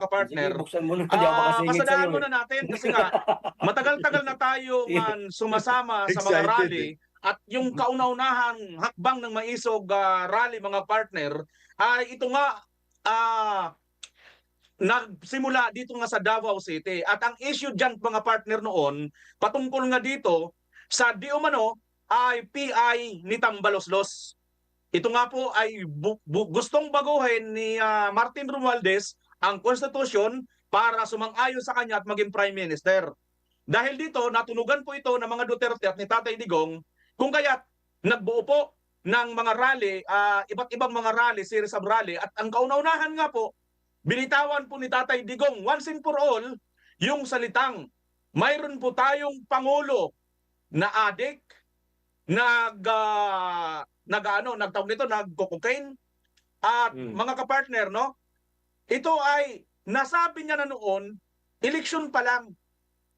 Sige, kapartner, buksan mo na, hindi ako makasingit sa'yo pasadaan muna natin kasi nga matagal-tagal na tayong sumasama sa mga Excited rally at yung kauna-unahang hakbang ng Maisog rally mga partner ay ito nga nagsimula dito nga sa Davao City. At ang issue dyan mga partner noon, patungkol nga dito sa di umano ay PI ni Tambaloslos. Ito nga po ay gustong baguhin ni Martin Romualdez ang konstitusyon para sumang-ayon sa kanya at maging Prime Minister. Dahil dito, natunugan po ito ng mga Duterte at ni Tatay Digong kung kaya't nagbuo po ng mga rally, iba't ibang mga rally, series of rally. At ang kauna-unahan nga po, binitawan po ni Tatay Digong once and for all yung salitang mayroon po tayong Pangulo na adik, nagtawag nito, nagko-cocaine at mga kapartner, no? Ito ay nasabi niya na noon, eleksyon pa lang,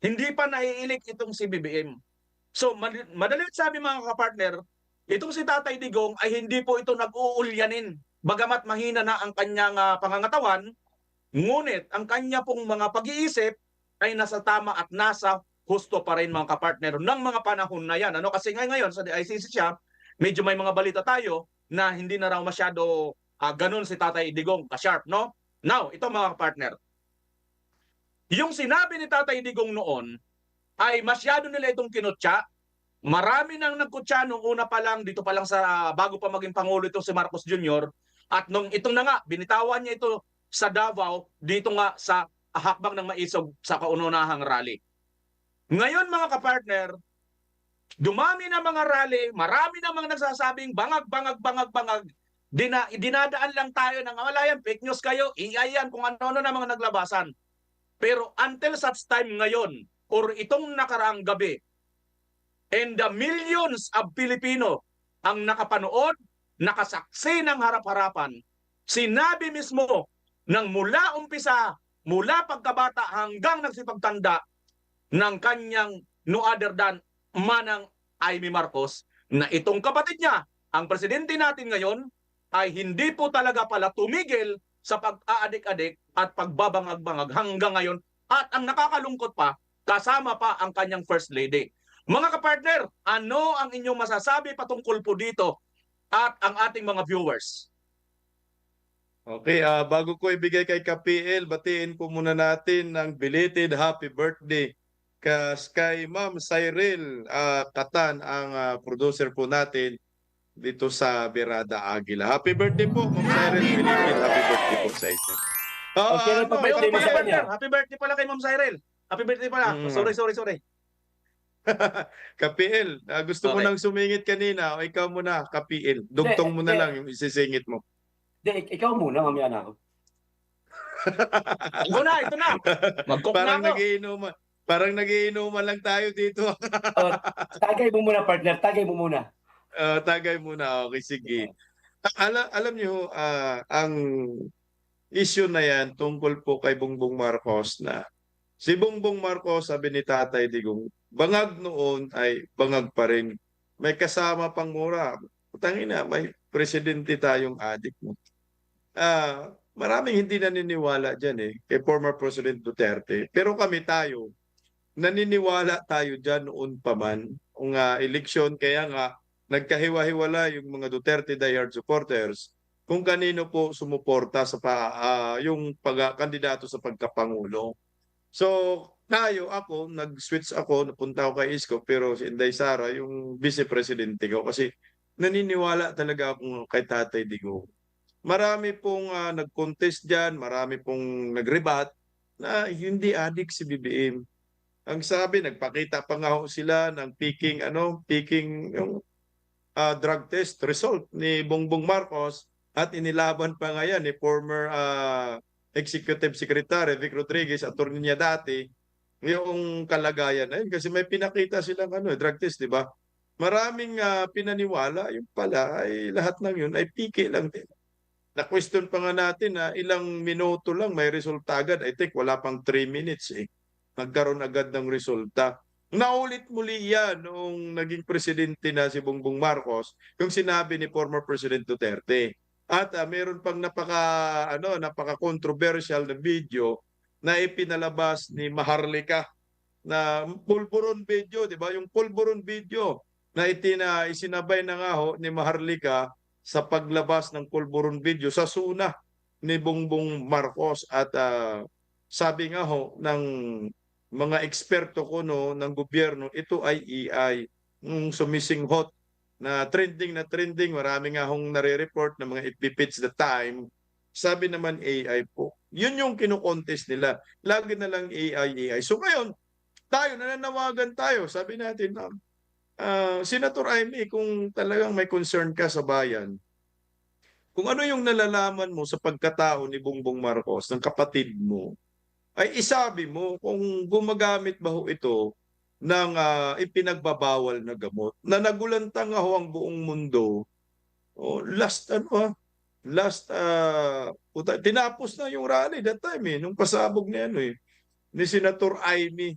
hindi pa nai-elect itong si BBM. So madali sabi mga kapartner, itong si Tatay Digong ay hindi po ito nag-uulyanin. Bagamat mahina na ang kanyang pangangatawan, ngunit ang kanya pong mga pag-iisip ay nasa tama at nasa husto pa rin mga kapartner ng mga panahon na yan. Ano? Kasi ngayon sa ICC siya, medyo may mga balita tayo na hindi na raw masyado ganun si Tatay Digong ka-sharp, no? Now, ito mga kapartner. Yung sinabi ni Tatay Digong noon ay masyado nila itong kinutya. Marami nang nagkutya nung una pa lang, dito pa lang sa bago pa maging Pangulo itong si Marcos Jr. At nung itong na nga, binitawan niya ito sa Davao, dito nga sa hakbang ng Maisog sa kaunahang rally. Ngayon mga kapartner, dumami na mga rally, marami na mga nagsasabing bangag. Dinadaan lang tayo ng amalayan, fake news kayo, AI yan, kung ano-ano na mga naglabasan. Pero until such time ngayon, or itong nakaraang gabi, and the millions of Filipino ang nakapanood, nakasaksi ng harap-harapan, sinabi mismo ng mula umpisa, mula pagkabata hanggang nagsipagtanda ng kanyang no other than Manang Amy Marcos na itong kapatid niya, ang presidente natin ngayon, ay hindi po talaga pala tumigil sa pag-aadik-adik at pagbabangag-bangag hanggang ngayon. At ang nakakalungkot pa, kasama pa ang kanyang First Lady. Mga kapartner, ano ang inyong masasabi patungkol po dito at ang ating mga viewers? Okay, bago ko ibigay kay KPL, batiin po muna natin ng belated happy birthday kay Ma'am Cyril Katan, ang producer po natin dito sa Birada Agila. Happy birthday po, Ma'am Cyril. Belated happy birthday po sa inyo. Okay, Birthday mo sa kanya. Happy birthday pala kay Ma'am Cyril. Happy birthday pala. Sorry. KPL, gusto mo nang sumingit kanina o ikaw muna, KPL. Dugtong mo na lang yung isisingit mo. Hindi, ikaw muna, mamaya na ako. Ito na. Mag-cook na ako. Parang nagiinuman lang tayo dito. Tagay mo muna, partner. Tagay mo muna. Tagay muna. Okay, sige. Alam niyo, ang issue na yan tungkol po kay Bongbong Marcos na si Bongbong Marcos, sabi ni Tatay Digong, bangag noon ay bangag pa rin. May kasama pang mura. Tangina, may presidente tayong adik mo. Maraming hindi naniniwala dyan kay former President Duterte. Pero tayo, naniniwala tayo dyan noon pa man. Ang eleksyon, kaya nga, nagkahiwa-hiwala yung mga Duterte diehard supporters kung kanino po sumuporta sa yung kandidato sa pagkapangulo. So, ako, nag-switch ako, napunta ako kay Isko, pero si Inday Sara, yung vice-presidente ko, kasi naniniwala talaga ako kay Tatay Digong. Marami pong nag-contest dyan, marami pong nag-rebat na hindi adik si BBM. Ang sabi, nagpakita pa nga sila ng peaking yung drug test result ni Bongbong Marcos at inilaban pa nga yan ni former Executive Secretary Vic Rodriguez, attorney niya dati, yung kalagayan na yun. Kasi may pinakita silang drug test, di ba? Maraming pinaniwala, yung pala ay lahat ng yun ay piki lang din. Na-question pa nga natin na ilang minuto lang may resulta agad. I think wala pang 3 minutes nagkaroon agad ng resulta. Naulit muli yan noong naging presidente na si Bongbong Marcos, yung sinabi ni former President Duterte. At meron pang napaka-controversial na video na ipinalabas ni Maharlika na pulburon video, di ba? Yung pulburon video na isinabay na nga ho ni Maharlika sa paglabas ng pulburon video sa suna ni Bongbong Marcos at sabi nga ho ng mga eksperto ko no ng gobyerno, ito ay AI, sumisinghot na trending, marami nga hong nare-report ng mga FB page the time. Sabi naman AI po. Yun yung kino-contest nila. Lagi na lang AI. So ngayon, nananawagan tayo. Sabi natin, Senator Amy, kung talagang may concern ka sa bayan, kung ano yung nalalaman mo sa pagkatao ni Bongbong Marcos, ng kapatid mo, ay isabi mo kung gumagamit ba ho ito ng ipinagbabawal na gamot na nagulantang ho ang buong mundo. Tinapos na yung rally that time nung pasabog ni Senator Amy.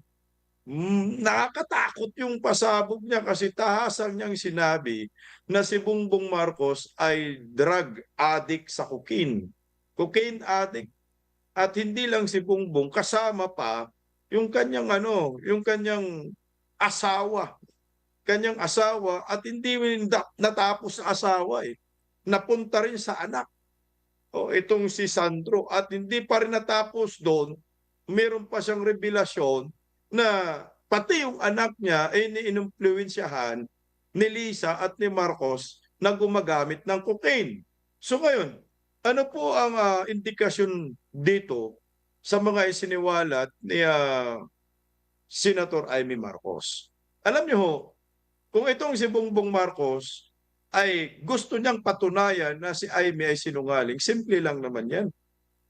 Nakakatakot yung pasabog niya kasi tahasan niyang sinabi na si Bongbong Marcos ay drug addict sa cocaine. Cocaine addict. At hindi lang si Bongbong, kasama pa yung kanyang asawa. Kanyang asawa at hindi natapos sa asawa Napunta rin sa anak. Itong si Sandro at hindi pa rin natapos doon. Meron pa siyang revelasyon na pati yung anak niya ay ni-influensyahan ni Lisa at ni Marcos na gumagamit ng cocaine. So ngayon, ano po ang indikasyon dito sa mga isiniwalat ni Senator Amy Marcos? Alam niyo ho, kung itong si Bongbong Marcos ay gusto niyang patunayan na si Amy ay sinungaling, simple lang naman yan.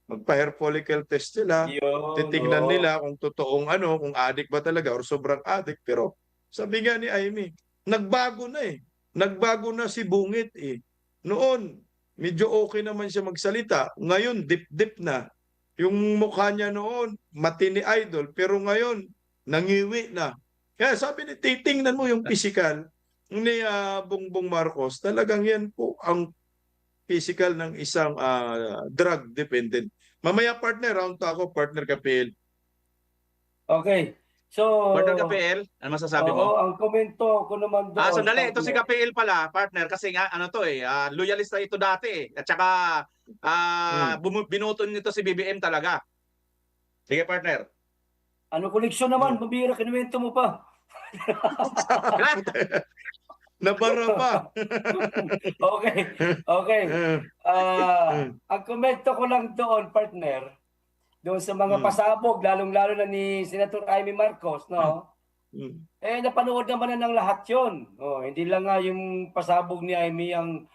Magpa-hair follicle test nila, titignan nila kung totoong kung addict ba talaga or sobrang addict. Pero sabi nga ni Amy, nagbago na Nagbago na si Bungit Noon, medyo okay naman siya magsalita. Ngayon, dip-dip na. Yung mukha niya noon, matini idol. Pero ngayon, nangiwi na. Kaya sabi ni, titingnan mo yung physical ni Bongbong Marcos. Talagang yan po ang physical ng isang drug dependent. Mamaya partner, round to ako, partner Kapil. Okay. So, Partner KPL, ano masasabi mo? ang komento ko naman doon. Sandali, ito si KPL pala, partner, kasi nga, loyalista ito dati At saka, binuton nito si BBM talaga. Sige, partner. Ano koleksyon naman? Mabira, kinuwento mo pa. Nabara pa. Okay. Ang komento ko lang doon, partner, doon sa mga pasabog, lalong-lalo na ni Senator Amy Marcos, no? Napanood naman na ng lahat yun. Hindi lang nga yung pasabog ni Amy ang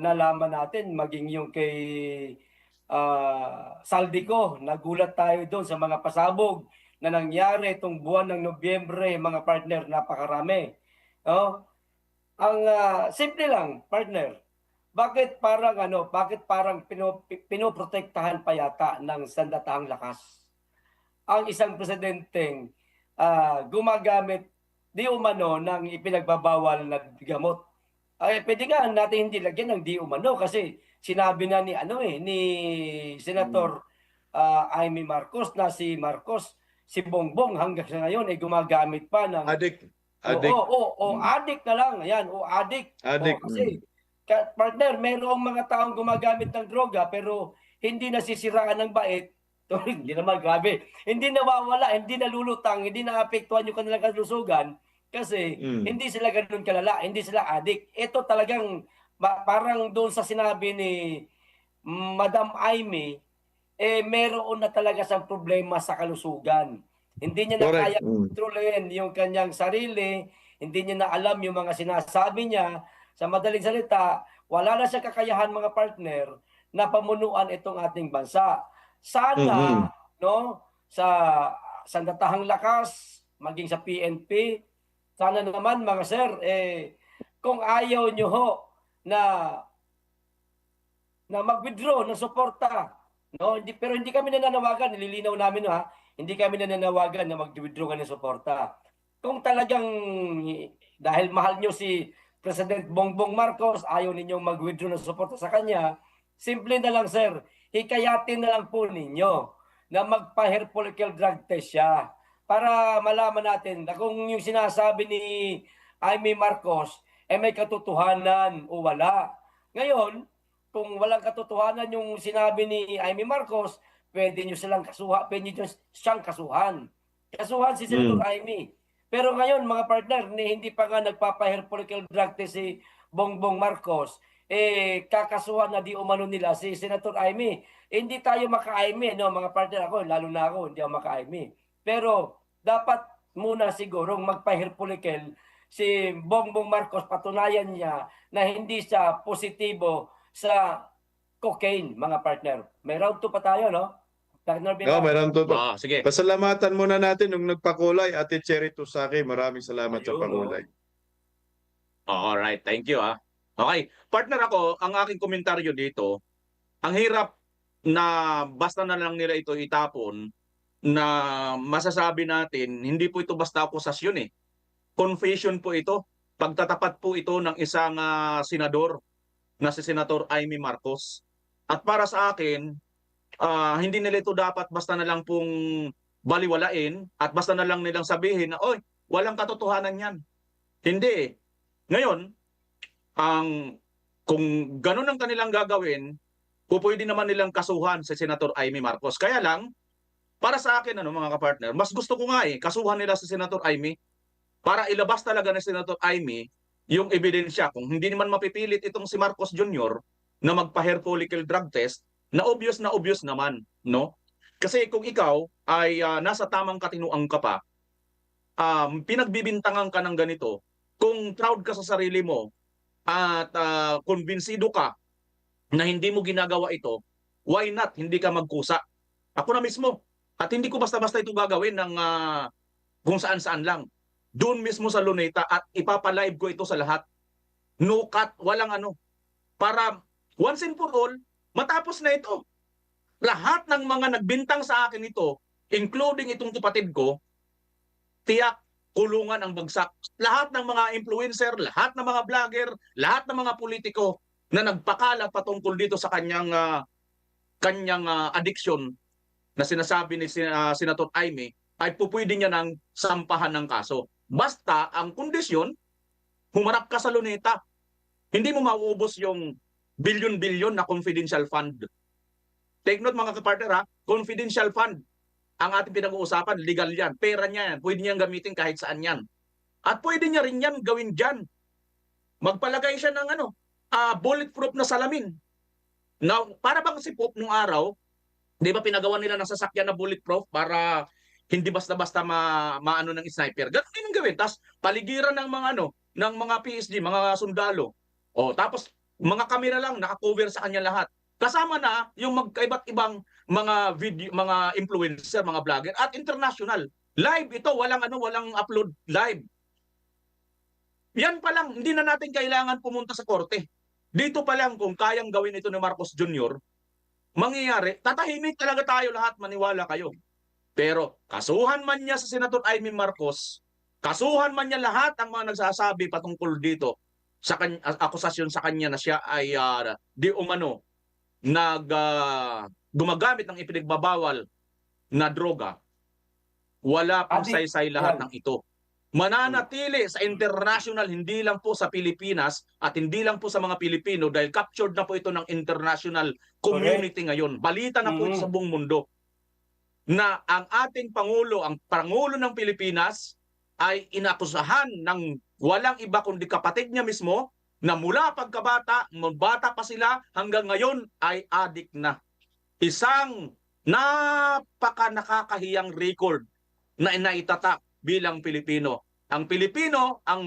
nalaman natin, maging yung kay Saldico. Nagulat tayo doon sa mga pasabog na nangyari itong buwan ng Nobyembre, mga partner, napakarami. Ang simple lang, partner. Bakit parang pinoprotektahan pa yata ng sandatahang lakas ang isang presidenteng gumagamit di umano ng ipinagbabawal na gamot? Pwede nga natin hindi lagyan ng di umano kasi sinabi na ni Senator Amy Marcos na si Marcos, si Bongbong hanggang sa ngayon ay gumagamit pa ng addict. Addict na lang. Ayan, addict. Kasi partner, mayroong mga taong gumagamit ng droga pero hindi nasisiraan ng bait. Hindi naman grabe. Hindi nawawala, hindi nalulutang, hindi naapektuhan yung kanilang kalusugan kasi hindi sila ganoon kalala, hindi sila addict. Ito talagang parang doon sa sinabi ni Madam Amy, meron na talaga siyang problema sa kalusugan. Hindi niya na kaya kontrolin yung kanyang sarili, hindi niya na alam yung mga sinasabi niya. Sa madaling salita, wala na siya kakayahan, mga partner, na pamunuan itong ating bansa. Sana, sa sandatahang lakas, maging sa PNP, sana naman, mga sir, kung ayaw nyo ho na mag-withdraw ng suporta, pero hindi kami nananawagan, nililinaw namin, hindi kami nananawagan na mag-withdraw ng suporta. Kung talagang, dahil mahal nyo si President Bongbong Marcos, ayaw ninyong mag-withdraw ng suporta sa kanya, simple na lang sir, hikayatin na lang po ninyo na magpa-hair follicle drug test siya para malaman natin na kung yung sinasabi ni Amy Marcos may katotohanan o wala. Ngayon, kung walang katotohanan yung sinabi ni Amy Marcos, pwede nyo siyang kasuhan. Kasuhan si Senator Amy. Pero ngayon, mga partner, hindi pa nga nagpapa-hair follicle drug test si Bongbong Marcos, kakasuhan na di umano nila si Senator Amy. Hindi tayo maka-Amy, no, mga partner, ako, lalo na ako, hindi ako maka-Amy. Pero dapat muna sigurong magpa-hair follicle si Bongbong Marcos, patunayan niya na hindi siya positibo sa cocaine, mga partner. May round 2 pa tayo, no? Meron to. Sige. Pasalamatan muna natin yung nagpakulay, Ate Cherry Tusaki. Maraming salamat sa pakulay. Alright, thank you Okay, partner ako, ang aking komentaryo dito, ang hirap na basta na lang nila ito itapon na masasabi natin, hindi po ito basta akusasyon Confession po ito. Pagtatapat po ito ng isang senador na si Senator Amy Marcos. At para sa akin, hindi nila ito dapat basta na lang pong baliwalain at basta na lang nilang sabihin na, oy, walang katotohanan yan. Hindi. Ngayon, kung ganun ang kanilang gagawin, pwede naman nilang kasuhan si Senator Amy Marcos. Kaya lang, para sa akin, mga kapartner, mas gusto ko nga kasuhan nila si Senator Amy para ilabas talaga ni Senator Amy yung ebidensya. Kung hindi naman mapipilit itong si Marcos Jr. na magpa-hair follicle drug test, na obvious naman, no? Kasi kung ikaw ay nasa tamang katinuan ka pa, pinagbibintangan ka ng ganito, kung proud ka sa sarili mo at kumbinsido ka na hindi mo ginagawa ito, why not hindi ka magkusa? Ako na mismo. At hindi ko basta-basta ito gagawin ng kung saan-saan lang. Doon mismo sa Luneta at ipapalive ko ito sa lahat. No cut, walang para once and for all, matapos na ito. Lahat ng mga nagbintang sa akin ito, including itong kapatid ko, tiyak kulungan ang bagsak. Lahat ng mga influencer, lahat ng mga vlogger, lahat ng mga politiko na nagpakala patungkol dito sa kanyang addiction na sinasabi ni Senator Amy, ay pupwede niya ng sampahan ng kaso. Basta ang kondisyon, humarap ka sa Luneta. Hindi mo mauubos yung bilyon-bilyon na confidential fund. Take note mga kapartner confidential fund. Ang ating pinag-uusapan, legal yan. Pera niya yan. Pwede niyang gamitin kahit saan yan. At pwede niya rin yan gawin dyan. Magpalagay siya ng bulletproof na salamin. Now, para bang si Pope nung araw, di ba pinagawa nila ng sasakyan na bulletproof para hindi basta-basta maano ng sniper. Ganun din ang gawin. Tapos paligiran ng mga ng mga PSG, mga sundalo. Tapos mga kamera lang naka-cover sa kanya lahat. Kasama na yung magkaiba't ibang mga video, mga influencer, mga vlogger at international. Live ito, walang upload live. Yan pa lang, hindi na natin kailangan pumunta sa korte. Dito pa lang kung kayang gawin ito ni Marcos Jr., mangyayari, tatahimik talaga tayo lahat, maniwala kayo. Pero kasuhan man niya sa Senator Amy Marcos, kasuhan man niya lahat ang mga nagsasabi patungkol dito sa akusasyon sa kanya na siya ay di umano gumagamit ng ipinagbabawal na droga, wala pong saysay lahat ng ito. Mananatili sa international, hindi lang po sa Pilipinas at hindi lang po sa mga Pilipino dahil captured na po ito ng international community ngayon. Balita na po ito sa buong mundo na ang ating Pangulo, ang Pangulo ng Pilipinas ay inakusahan ng walang iba kundi kapatid niya mismo na mula pagkabata, bata pa sila hanggang ngayon ay addict na. Isang nakakahiyang record na inaitatak bilang Pilipino. Ang Pilipino, ang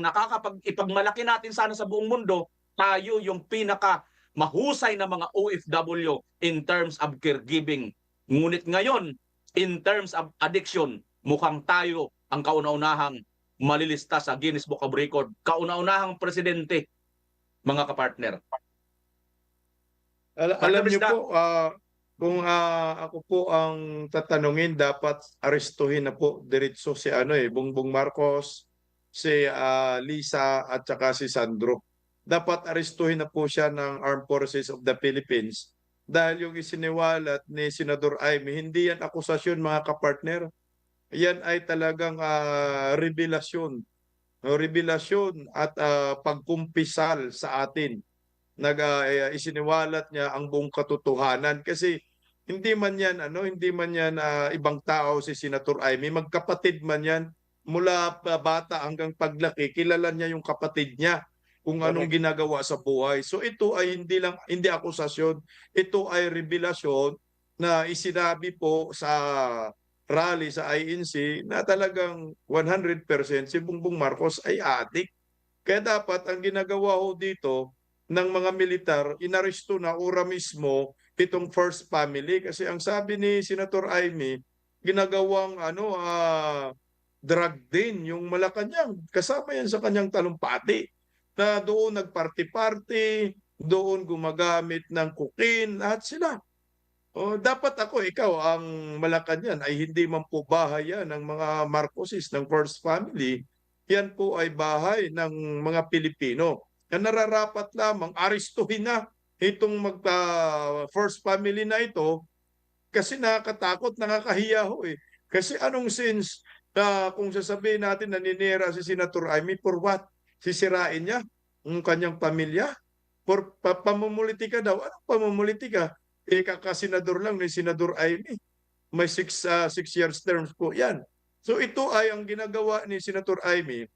ipagmalaki natin sana sa buong mundo, tayo yung pinaka mahusay na mga OFW in terms of caregiving. Ngunit ngayon, in terms of addiction, mukhang tayo ang kauna-unahang malilista sa Guinness Book of Record. Kauna-unahang presidente, mga kapartner. Alam niyo po, kung ako po ang tatanungin, dapat arestuhin na po diretso si Bongbong Marcos, si Lisa at saka si Sandro. Dapat arestuhin na po siya ng Armed Forces of the Philippines dahil yung isiniwalat ni Senador Amy, hindi yan akusasyon mga kapartner. Yan ay talagang revelasyon. No, revelasyon at pagkumpisal sa atin. Isiniwalat niya ang buong katotohanan kasi hindi man yan ibang tao si Senator Amy, magkapatid man yan mula bata hanggang paglaki, kilala niya yung kapatid niya kung anong ginagawa sa buhay. So ito ay hindi akusasyon, ito ay revelasyon na isinabi po sa rally sa INC na talagang 100% si Bongbong Marcos ay adik. Kaya dapat ang ginagawa ho dito ng mga militar, inaresto na ora mismo itong first family kasi ang sabi ni Senator Amy, ginagawang drug din yung Malacanang. Kasama yan sa kanyang talumpati na doon nagparty-party, doon gumagamit ng cocaine, lahat sila. Dapat ikaw, ang Malacanang ay hindi man po bahay yan ng mga Marcoses, ng first family. Yan po ay bahay ng mga Pilipino. Na nararapat lamang, arestuhin na itong first family na ito kasi nakakatakot, nakakahiya ho eh. Kasi anong sense kung sasabihin natin naninira si Senator Amy, for what? Sisirain niya ang kanyang pamilya? For pamumulitika daw. Anong pamumulitika? Kakasenador lang ni Senador Amy. May 6 years terms po yan. So ito ay ang ginagawa ni Senator Amy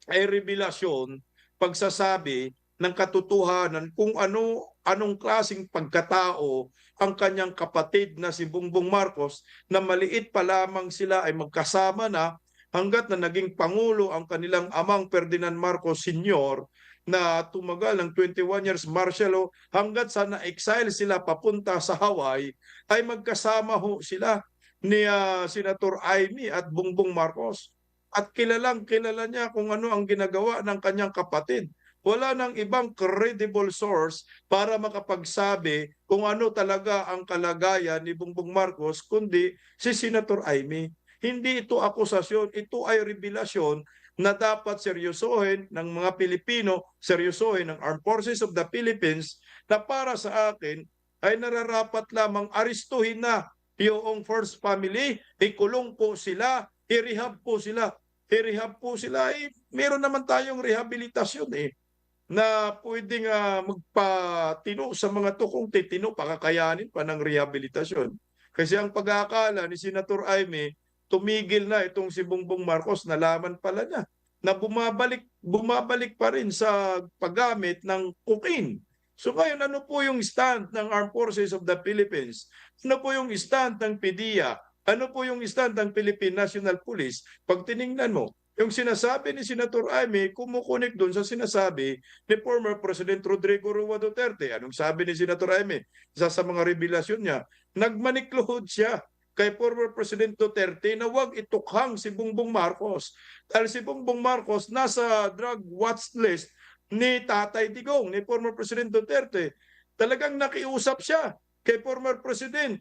ay revelasyon, pagsasabi ng katotohanan kung anong klaseng pagkatao ang kanyang kapatid na si Bongbong Marcos na maliit pa lamang sila ay magkasama na hanggat na naging Pangulo ang kanilang amang Ferdinand Marcos Sr. na tumagal ng 21 years martial law hanggat sa na-exile sila papunta sa Hawaii ay magkasama ho sila ni Senator Amy at Bongbong Marcos. At kilala niya kung ano ang ginagawa ng kanyang kapatid. Wala nang ibang credible source para makapagsabi kung ano talaga ang kalagayan ni Bongbong Marcos kundi si Senator Amy. Hindi ito akusasyon, ito ay revelasyon na dapat seryosohin ng mga Pilipino, seryosohin ng Armed Forces of the Philippines na para sa akin ay nararapat lamang arestuhin na yung first family, ikulong po sila, i-rehab po sila. I-rehab po sila, meron naman tayong rehabilitasyon na pwedeng magpatino sa mga to kung titino, pakakayanin pa ng rehabilitasyon. Kasi ang pag-aakala ni Senator Amy, tumigil na itong si Bongbong Marcos, nalaman pala niya na bumabalik pa rin sa paggamit ng cocaine. So ngayon, ano po yung stand ng Armed Forces of the Philippines? Ano po yung stand ng PDEA? Ano po yung stand ng Philippine National Police? Pag tiningnan mo, yung sinasabi ni Senator Amy, kumukunik doon sa sinasabi ni former President Rodrigo Roa Duterte. Anong sabi ni Senator Amy? Isa sa mga revelasyon niya, nagmanikluhod siya kay former President Duterte na huwag itukhang si Bongbong Marcos. Dahil si Bongbong Marcos nasa drug watch list ni Tatay Digong, ni former President Duterte. Talagang nakiusap siya kay former President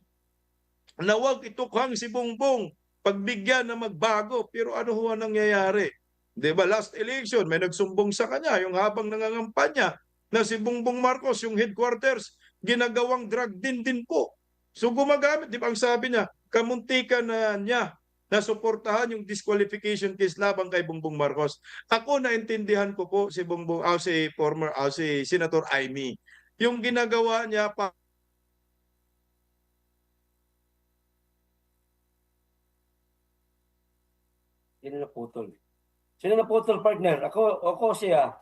na huwag itukhang si Bongbong, pagbigyan na magbago. Pero ano ho ang nangyayari? Diba, last election, may nagsumbong sa kanya, yung habang nangangampanya, na si Bongbong Marcos, yung headquarters, ginagawang drug din po. So gumagamit, di ba ang sabi niya, kamuntikan na niya na suportahan yung disqualification case labang kay Bongbong Marcos. Ako naintindihan ko po si si Senator Amy. Yung ginagawa niya pa Sino naputol, partner? Ako siya.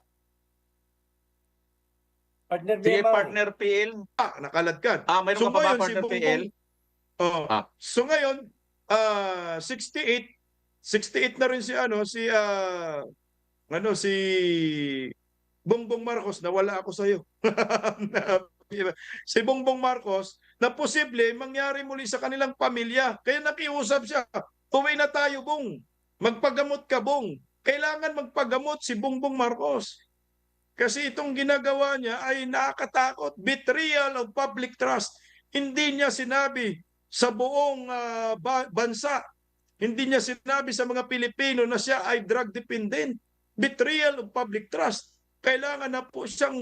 Partner Sige, Bema. partner PL. nakaladkad. Mayroon ka pa ba, partner PL? So ngayon, 68 na rin si Bongbong Marcos, nawala ako sa iyo. Si Bongbong Marcos na posible mangyari muli sa kanilang pamilya. Kaya nakiusap siya, uwi na tayo, Bong. Magpagamot ka, Bong. Kailangan magpagamot si Bongbong Marcos. Kasi itong ginagawa niya ay nakakatakot. Betrayal of public trust. Hindi niya sinabi sa buong bansa. Hindi niya sinabi sa mga Pilipino na siya ay drug dependent. Betrayal of public trust. Kailangan na po siyang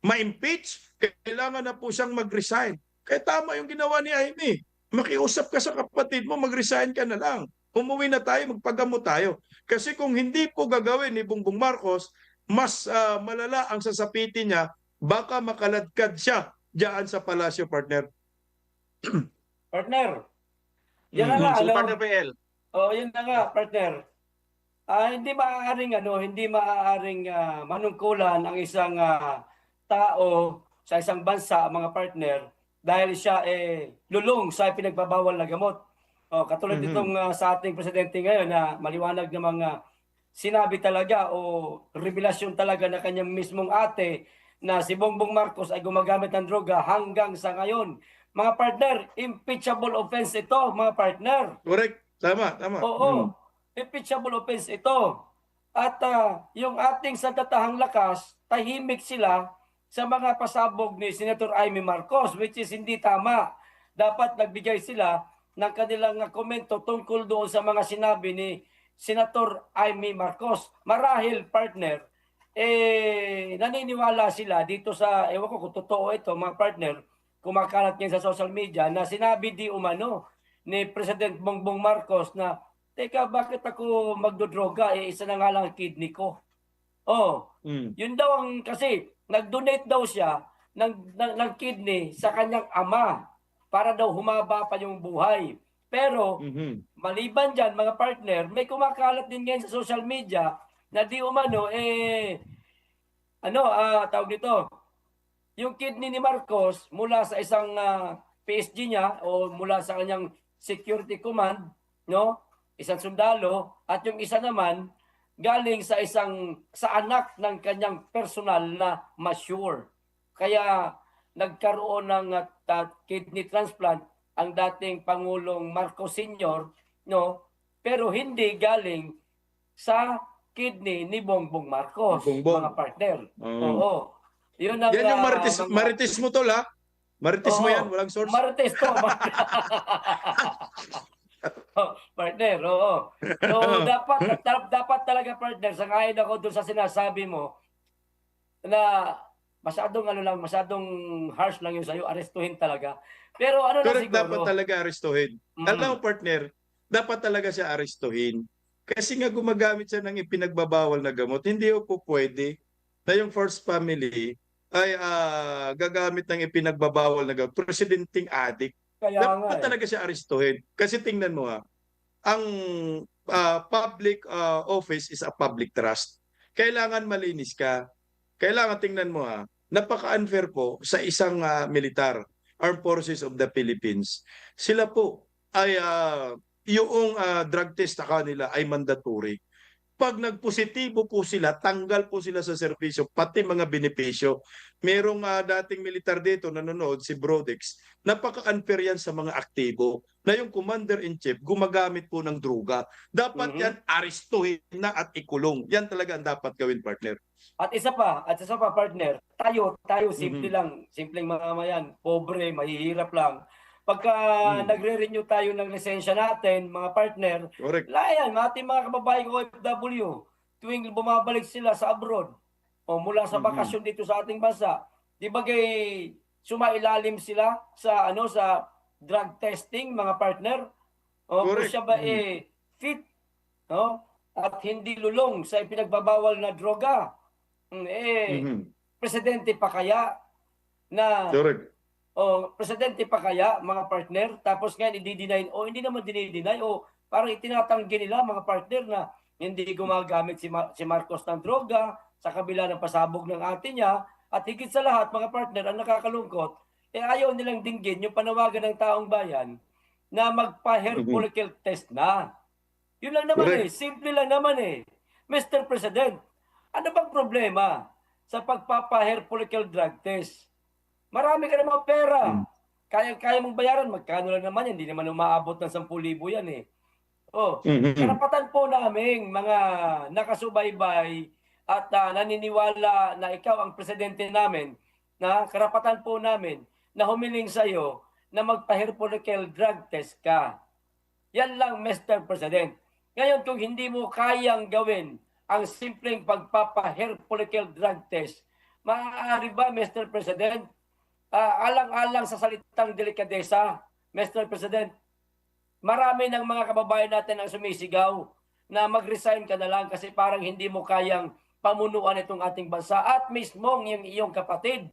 ma-impeach. Kailangan na po siyang mag-resign. Kaya tama yung ginawa ni Amy. Makiusap ka sa kapatid mo, mag-resign ka na lang. Umuwi na tayo, magpagamot tayo. Kasi kung hindi po gagawin ni Bongbong Marcos, mas malala ang sasapitin niya, baka makaladkad siya diyan sa palasyo, partner. Partner, yan na nga, Si ano? Partner PL. Oh, yun na nga, partner. Hindi maaaring manungkulan ang isang tao sa isang bansa, mga partner, dahil siya lulong sa pinagbabawal na gamot. Oh, katulad itong sa ating presidente ngayon na maliwanag na mga sinabi talaga o revelasyon talaga na kanyang mismong ate na si Bongbong Marcos ay gumagamit ng droga hanggang sa ngayon. Mga partner, impeachable offense ito, mga partner. Correct. Tama, tama. Oo, impeachable offense ito. At yung ating sandatahang lakas, tahimik sila sa mga pasabog ni Senator Amy Marcos, which is hindi tama. Dapat nagbigay sila ng kanilang komento tungkol doon sa mga sinabi ni Senator Amy Marcos. Marahil, partner, naniniwala sila dito sa, ewan ko kung totoo ito, mga partner, kumakalat niya sa social media na sinabi di umano ni President Bongbong Marcos na, teka, bakit ako magdodroga? Isa na nga lang ang kidney ko. Oh, yun daw ang, kasi nag-donate daw siya ng kidney sa kanyang ama para daw humaba pa yung buhay. Pero, maliban dyan, mga partner, may kumakalat din ngayon sa social media na di umano, tawag dito, yung kidney ni Marcos mula sa isang PSG niya o mula sa kanyang security command, no? Isang sundalo, at yung isa naman galing sa anak ng kanyang personal na mature. Kaya nagkaroon ng kidney transplant ang dating Pangulong Marcos Sr., no? Pero hindi galing sa kidney ni Bongbong Marcos, mga partner. Oo. Yan yung marites mo tol, ha? Marites mo yan, walang source. Marites to. Partner, oo. So, dapat talaga, partner, sangayon ako doon sa sinasabi mo na masyadong harsh lang yun sa'yo, arestuhin talaga. Pero ano na siguro? Dapat talaga arestuhin. Alam mo, partner, dapat talaga siya arestuhin. Kasi nga gumagamit siya ng ipinagbabawal na gamot. Hindi po pwede na yung first family ay gagamit ng ipinagbabawal na gamot. Presidenting addict. Dapat talaga siya arestuhin. Kasi tingnan mo ang public office is a public trust. Kailangan malinis ka. Kailangan tingnan mo napaka-unfair po sa isang militar, Armed Forces of the Philippines. Sila po ay yung drug test na kanila ay mandatory. Pag nagpositibo po sila, tanggal po sila sa serbisyo, pati mga benepisyo. Merong dating militar dito nanonood, si Brodex, napaka-unfair yan sa mga aktibo na yung commander-in-chief gumagamit po ng droga. Dapat yan arestuhin na at ikulong. Yan talaga ang dapat gawin, partner. At isa pa, partner, tayo simple lang, simpleng mamamayan, pobre, mahihirap lang. Pagka nagre-renew tayo ng lisensya natin, mga partner, layan, ating mga kababaeng OFW, tuwing bumabalik sila sa abroad, o mula sa bakasyon dito sa ating bansa, di ba sumailalim sila sa sa drug testing, mga partner? O kung siya ba fit, no? At hindi lulong sa ipinagbabawal na droga, presidente pa kaya na presidente pa kaya, mga partner, tapos ngayon i-deny o hindi naman dinideny o parang itinatanggi nila, mga partner, na hindi gumagamit si Marcos ng droga sa kabila ng pasabog ng ate niya, at higit sa lahat, mga partner, ang nakakalungkot, ayaw nilang dinggin yung panawagan ng taong bayan na magpa-hair follicle test na. Yun lang naman simple lang naman Mr. President, ano bang problema sa pagpapa-hair follicle drug test? Marami ka naman pera. Kaya mong bayaran. Magkano lang naman yan? Hindi naman umaabot ng 10,000 yan karapatan po namin mga nakasubaybay at naniniwala na ikaw ang presidente namin, na karapatan po namin na humiling sa'yo na magpa-hair follicle drug test ka. Yan lang, Mr. President. Ngayon, kung hindi mo kayang gawin ang simpleng pagpapa-hair follicle drug test, maaari ba, Mr. President, alang-alang sa salitang delikadesa, Mr. President, marami ng mga kababayan natin ang sumisigaw na mag-resign ka na lang kasi parang hindi mo kayang pamunuan itong ating bansa. At mismong yung iyong kapatid,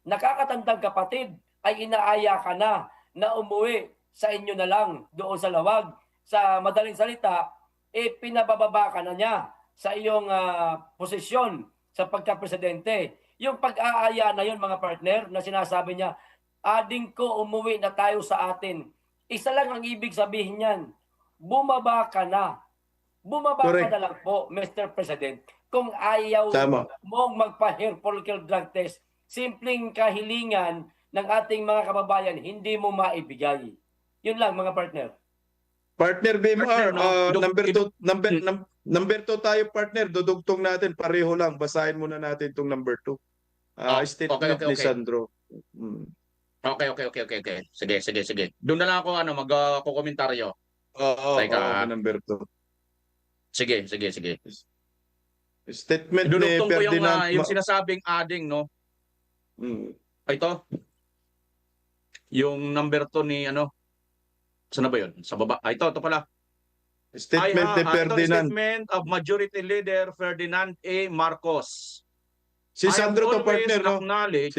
nakakatandang kapatid, ay inaaya ka na umuwi sa inyo na lang doon sa Lawag. Sa madaling salita, pinabababa ka na niya sa iyong posisyon sa pagka-presidente. Yung pag-aaya na yun, mga partner, na sinasabi niya, ading ko, umuwi na tayo sa atin. Isa lang ang ibig sabihin niyan, bumaba ka na. Bumaba Correct. ka na lang po, Mr. President. Kung ayaw Tama. mong magpa-hair follicle drug test, simpleng kahilingan ng ating mga kababayan, hindi mo maibigay. Yun lang, mga partner. Partner BMR, Partner, no? number 2 tayo, partner. Dudugtong natin, pareho lang. Basahin muna natin itong number 2. Statement okay. ni Sandro. Okay. Sige. Doon na lang ako magko-komentaryo. Oo, Teka. number 2. Sige. Statement ni Idudugtong ko Ferdinand. yung sinasabing adding, no? Ito. Yung number 2 ni saan na ba yun? Sa baba. Ito pala. Statement ni Ferdinand. Statement of Majority Leader Ferdinand A. Marcos. Si Sandro to, partner, no? Acknowledge.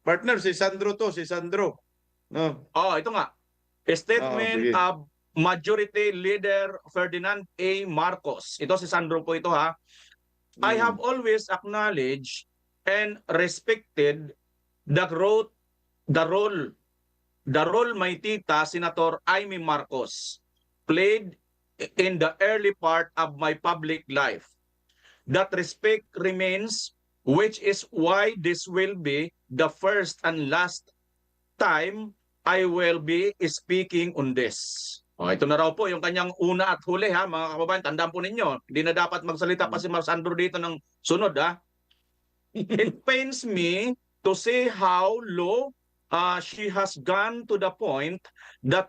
Partner, si Sandro to, si Sandro. No. Ito nga. Statement sige. of Majority Leader Ferdinand A. Marcos. Ito si Sandro po ito, ha. I have always acknowledged and respected the role my tita, Senator Amy Marcos, played in the early part of my public life. That respect remains, which is why this will be the first and last time I will be speaking on this. Ito na raw po yung kanyang una at huli, ha, mga kababayan. Tandaan po ninyo, hindi na dapat magsalita pa si Sandro dito ng sunod, ha. It pains me to see how low she has gone to the point that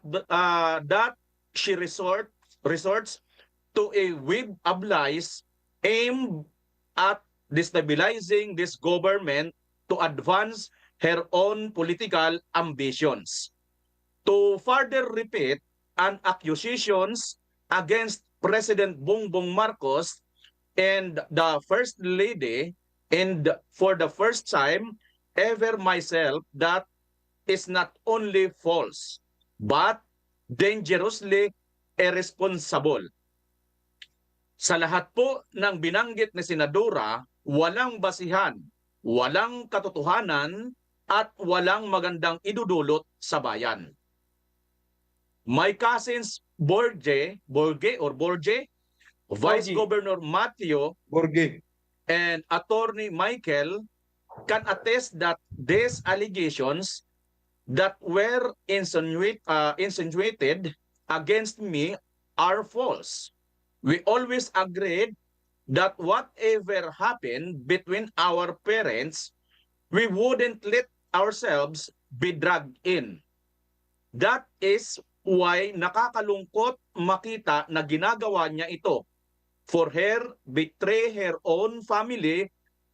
she resorts to a web of lies aimed at destabilizing this government to advance her own political ambitions. To further repeat an accusations against President Bongbong Marcos and the First Lady, and for the first time ever myself, that is not only false, but dangerously irresponsible. Sa lahat po ng binanggit ni Senadora, walang basihan, walang katotohanan, at walang magandang idudulot sa bayan. My cousins Borge, Vice Governor Matthew, and Attorney Michael can attest that these allegations that were insinuated against me are false. We always agreed that whatever happened between our parents, we wouldn't let ourselves be dragged in. That is why nakakalungkot makita na ginagawa niya ito. For her, betray her own family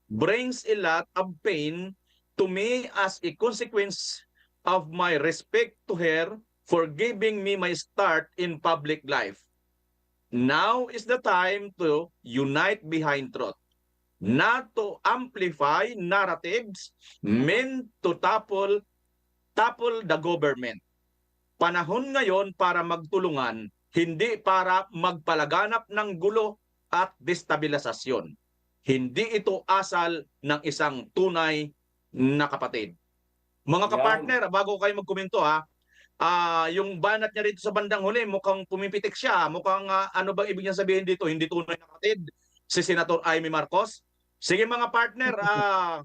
brings a lot of pain to me as a consequence of my respect to her for giving me my start in public life. Now is the time to unite behind truth, not to amplify narratives meant to topple the government. Panahon ngayon para magtulungan, hindi para magpalaganap ng gulo at destabilisasyon. Hindi ito asal ng isang tunay na kapatid. Mga kapartner, bago kayo magkomento, yung banat niya rito sa bandang huli, mukhang pumipitik siya. Mukhang ano bang ibig niya sabihin dito? Hindi tunay na kapatid si Senator Amy Marcos. Sige mga partner,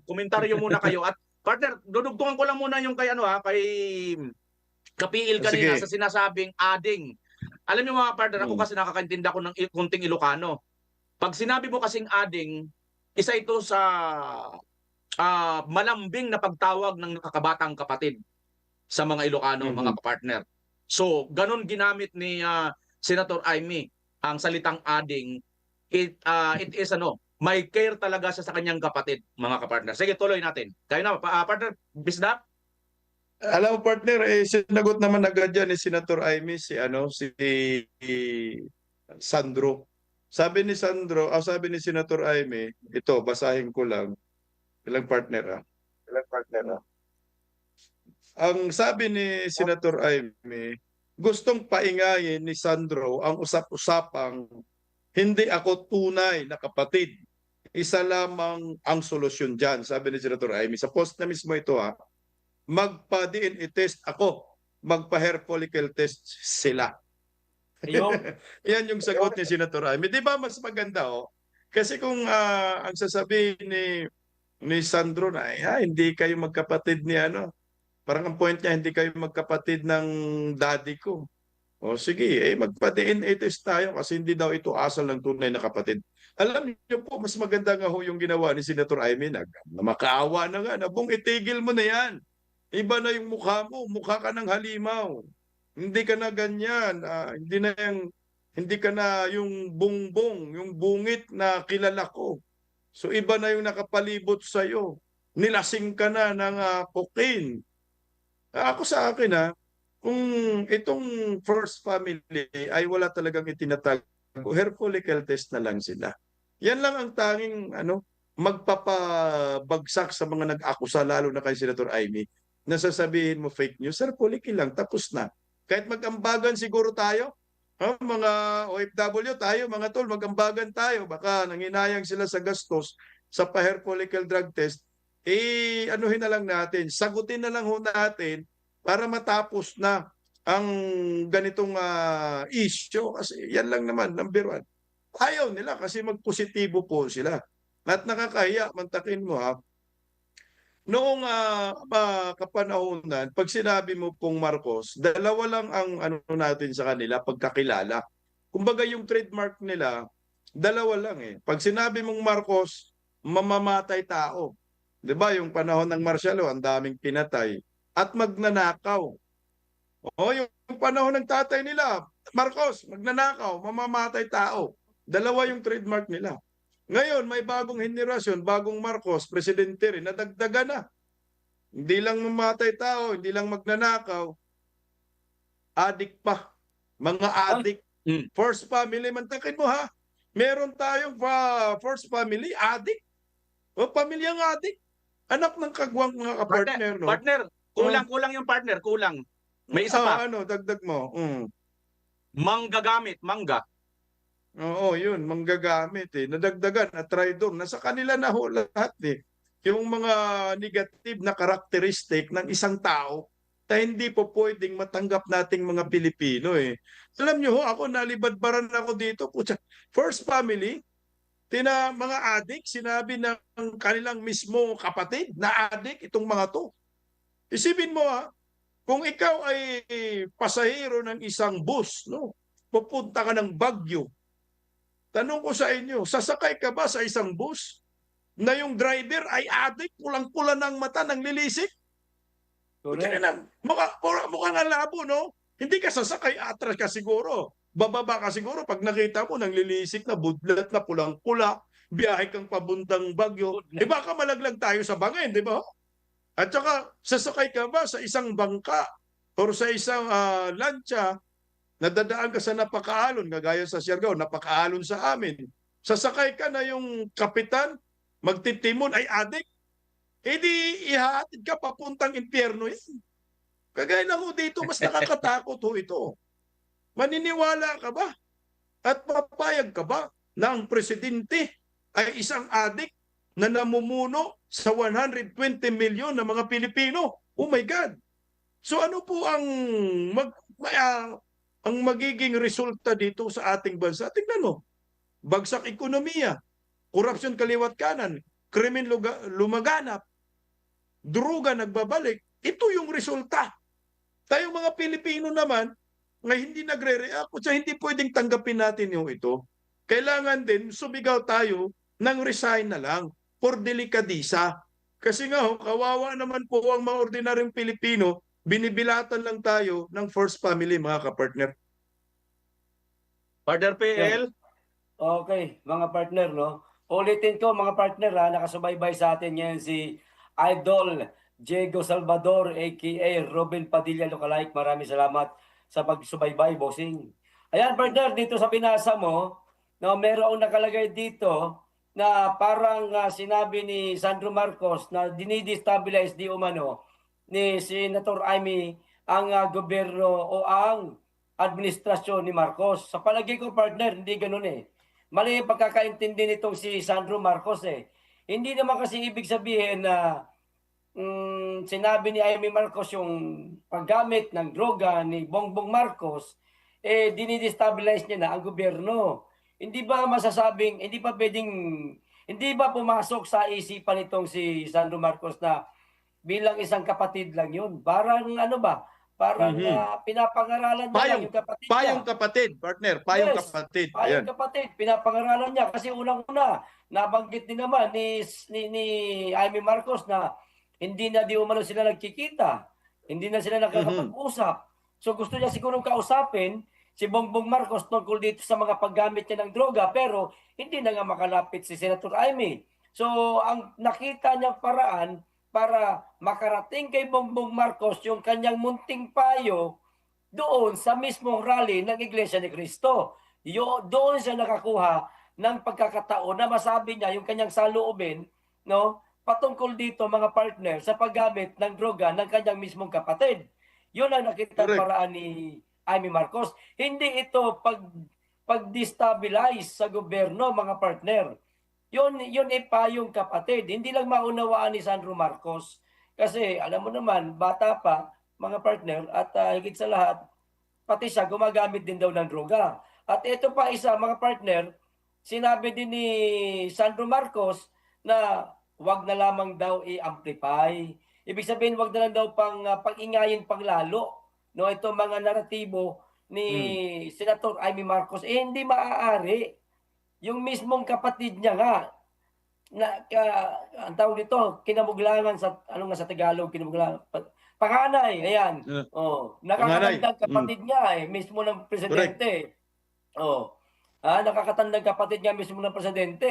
komentaryo muna kayo. At partner, dudugtungan ko lang muna yung kay kay Kapiil kanina sa sinasabing adding. Alam niyo mga partner, ako kasi nakakaintindi ko ng kunting Ilocano. Pag sinabi mo kasing adding, isa ito sa malambing na pagtawag ng nakakabatang kapatid sa mga Ilocano, mga kapartner. So, ganun ginamit ni Senator Amy ang salitang ading. It is may care talaga siya sa kanyang kapatid, mga kapartner. Sige, tuloy natin. Kayo na, partner, Bisdak? Alam mo partner, sinagot naman agad yan ni Senator Amy si Sandro. Sabi ni Senator Amy, ito basahin ko lang. Ilang partner. Ang sabi ni Senator Amy, gustong paingayin ni Sandro ang usap-usapang hindi ako tunay na kapatid. Isa lamang ang solusyon dyan, sabi ni Senator Amy. Sa post na mismo ito magpa-DNA test ako, magpa-hair follicle test sila. Yan yung sagot ni Senator Amy. Di ba mas maganda Kasi kung ang sasabihin ni Sandro na hindi kayo magkapatid ni parang ang point niya, hindi kayo magkapatid ng daddy ko. O sige, magpa-DNA test tayo kasi hindi daw ito asal ng tunay na kapatid. Alam niyo po, mas maganda nga yung ginawa ni Senator Amy na makaawa na nga. Bung itigil mo na yan. Iba na yung mukha mo. Mukha ka ng halimaw. Hindi ka na ganyan. Hindi ka na yung bungbong, yung bungit na kilala ko. So iba na yung nakapalibot sa'yo. Nilasing ka na ng cocaine. Ako sa akin kung itong first family ay wala talagang itinatago, hair follicle test na lang sila. Yan lang ang tanging magpapabagsak sa mga nag-akusa lalo na kay Senator Amy na sasabihin mo fake news. Hair follicle lang, tapos na. Kahit mag-ambagan siguro tayo, mga OFW tayo, mga tol, mag-ambagan tayo. Baka nanginayang sila sa gastos sa pa-hair follicle drug test. Anuhin na lang natin, sagutin na lang natin para matapos na ang ganitong issue. Kasi yan lang naman, number one. Ayaw nila kasi magpositibo po sila. At nakakahiya, mantakin mo noong kapanahonan, pag sinabi mo pong Marcos, dalawa lang ang natin sa kanila, pagkakilala. Kumbaga yung trademark nila, dalawa lang Pag sinabi mong Marcos, mamamatay tao. 'Di ba yung panahon ng martial law, ang daming pinatay at magnanakaw. Yung panahon ng tatay nila, Marcos, magnanakaw, mamamatay tao. Dalawa yung trademark nila. Ngayon, may bagong henerasyon, bagong Marcos, presidente rin, nadagdagan na. Hindi lang mamamatay tao, hindi lang magnanakaw, adik pa. Mga adik. First family, mantakin mo Meron tayong first family, adik. Pamilyang adik. Anak ng kagwang mga kapartner, no? Partner, kulang yung partner, kulang. May isa pa. Dagdag mo. Manggagamit, mangga. Oo, yun, manggagamit Nadagdagan at traidor. Nasa kanila na lahat Yung mga negative na karakteristik ng isang tao na hindi po pwedeng matanggap nating mga Pilipino Alam nyo ako, nalibadbaran ako dito. First family, mga adik, sinabi ng kanilang mismo kapatid na adik itong mga to. Isipin mo kung ikaw ay pasahero ng isang bus, pupunta ka ng Baguio. Tanong ko sa inyo, sasakay ka ba sa isang bus na yung driver ay adik, pulang-pula ng mata, ng lilisik? Mukhang ang labo, no? Hindi ka sasakay, atras ka siguro. Bababa ka siguro pag nakita mo nang lilisik na budlat na pulang-pula, biyahe kang pabuntang Baguio. Baka malaglag tayo sa bangin, di ba? At saka, sasakay ka ba sa isang bangka o sa isang lancha, nadadaan ka sa napakaalon, kagaya sa Siargao, napakaalon sa amin. Sasakay ka na yung kapitan, magtitimon ay adik, di ihahatid ka papuntang impyerno Kagaya na dito, mas nakakatakot ito. Maniniwala ka ba? At papayag ka ba na ang presidente ay isang adik na namumuno sa 120 milyon na mga Pilipino? Oh my God! So ano po ang magiging resulta dito sa ating bansa? Tingnan mo, bagsak ekonomiya, korupsyon kaliwat kanan, krimen lumaganap, druga nagbabalik. Ito yung resulta. Tayong mga Pilipino naman, nga hindi nagre-react, o hindi pwedeng tanggapin natin yung ito. Kailangan din sumigaw tayo ng resign na lang for delikadisa. Kasi nga kawawa naman po ang mga ordinaryong Pilipino binibilatan lang tayo ng first family, mga kapartner. Partner PL, Okay, mga partner, no? Ulitin ko, mga partner, ha, nakasubaybay sa atin ngayon si Idol Diego Salvador, aka Robin Padilla Lookalike. Maraming salamat sa pagsubaybay, bossing. Ayan, partner, dito sa binasa mo, no, merong nakalagay dito na parang sinabi ni Sandro Marcos na dinidestabilize di umano ni Senator Amy ang gobyerno o ang administrasyon ni Marcos. Sa palagay ko, partner, hindi ganun eh. Mali yung pagkakaintindi nitong si Sandro Marcos eh. Hindi naman kasi ibig sabihin na sinabi ni Amy Marcos yung paggamit ng droga ni Bongbong Marcos, eh dinidestabilize niya na ang gobyerno. Hindi ba masasabing, hindi ba pumasok sa isipan nitong si Sandro Marcos na bilang isang kapatid lang yun? Parang ano ba? Parang pinapangaralan niya lang yung kapatid niya. Payong kapatid, partner. Payong Yes, kapatid. Payong Ayan. kapatid, pinapangaralan niya kasi unang-una nabanggit din naman ni Amy Marcos na hindi na di umano sila nagkikita, hindi na sila nakakapag-usap. So gusto niya siguro kausapin si Bongbong Marcos tungkol dito sa mga paggamit niya ng droga, pero hindi na nga makalapit si Senator Amy. So ang nakita niyang paraan para makarating kay Bongbong Marcos yung kanyang munting payo doon sa mismong rally ng Iglesia ni Cristo. Doon siya nakakuha ng pagkakataon na masabi niya yung kanyang saloobin, no, patungkol dito, mga partner, sa paggamit ng droga ng kanyang mismong kapatid. Yun ang nakita paraan ni Amy Marcos. Hindi ito pag-destabilize sa gobyerno, mga partner. Yun payong kapatid. Hindi lang maunawaan ni Sandro Marcos. Kasi alam mo naman, bata pa, mga partner, at higit sa lahat, pati siya gumagamit din daw ng droga. At ito pa isa, mga partner, sinabi din ni Sandro Marcos na wag na lamang daw i-amplify. Ibig sabihin, wag na lang daw pag-ingayin panglalo. No, ito mga naratibo ni Senator Amy Marcos, hindi maaari. Yung mismong kapatid niya nga, ang tawag dito, kinamuglangan sa, sa Tagalog, kinamuglangan, panganay, ayan. Nakakatandang kapatid niya mismo ng presidente. Nakakatandang kapatid niya mismo ng presidente,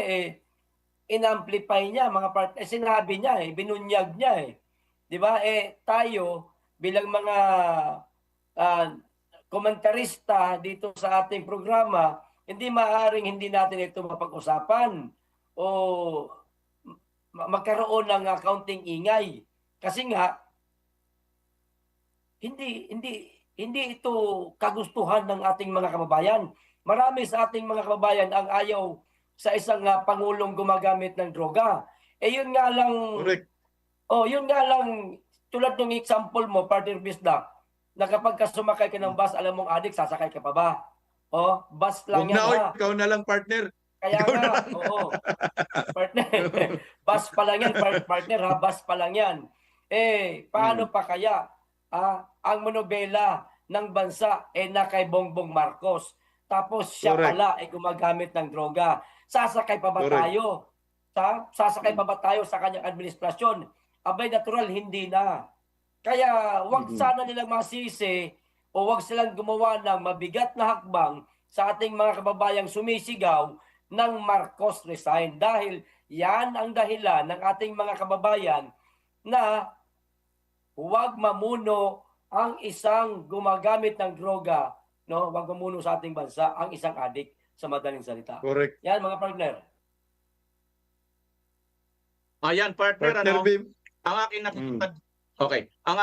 in-amplify niya, mga partner, sinabi niya, binunyag niya. Di ba? Tayo, bilang mga komentarista dito sa ating programa, hindi maaaring hindi natin ito mapag-usapan o magkaroon ng kaunting ingay. Kasi nga, hindi ito kagustuhan ng ating mga kababayan. Marami sa ating mga kababayan ang ayaw sa isang pangulong gumagamit ng droga. Yun nga lang, yun nga lang, tulad ng example mo, partner Bisdak, na kapag sumakay ka ng bus, alam mong adik, sasakay ka pa ba? Bus lang yan, ha? Ikaw na lang, partner. Kaya nga, partner, bus pa lang yan, partner, ha? Bus pa lang yan. Paano pa kaya ang monobela ng bansa na kay Bongbong Marcos? Tapos siya pala gumagamit ng droga. Sasakay pa ba tayo? Sasakay pa ba tayo sa kanyang administrasyon? Abay, natural, hindi na. Kaya wag sana nilang masisi o wag silang gumawa ng mabigat na hakbang sa ating mga kababayang sumisigaw ng Marcos resign. Dahil yan ang dahilan ng ating mga kababayan na huwag mamuno ang isang gumagamit ng droga, no? Huwag mamuno sa ating bansa ang isang adik, sa madaling salita. Correct. Yan, mga partner. Ayan, partner, Partner Bim. ang aking nakita. Okay. Ang